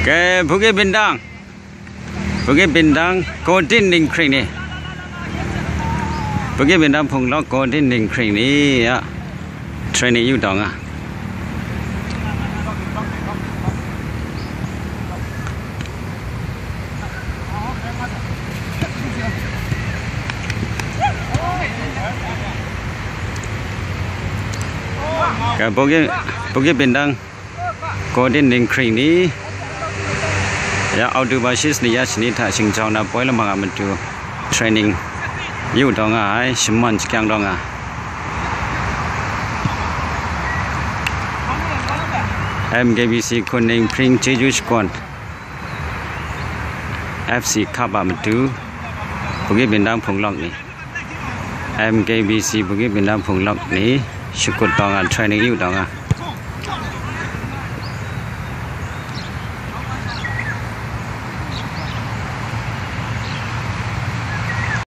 Ke Bukit Bintang Golden Link Creek ni. Bukit Bintang Phung Lok Golden Link Creek ni ya. Training you dong ah. Ke Bukit Bintang Golden Link Creek ni. Ya autobasis ni ya sini tak sing jauh na boleh mengambil tu training you dong ah, semuanya sekian dong ah. MKBC Kuning Pring Jeju Squad FC Kabam tu Bukit Bintang Phung Lok ni. MKBC Bukit Bintang Phung Lok ni syukur dong ah training you dong ah.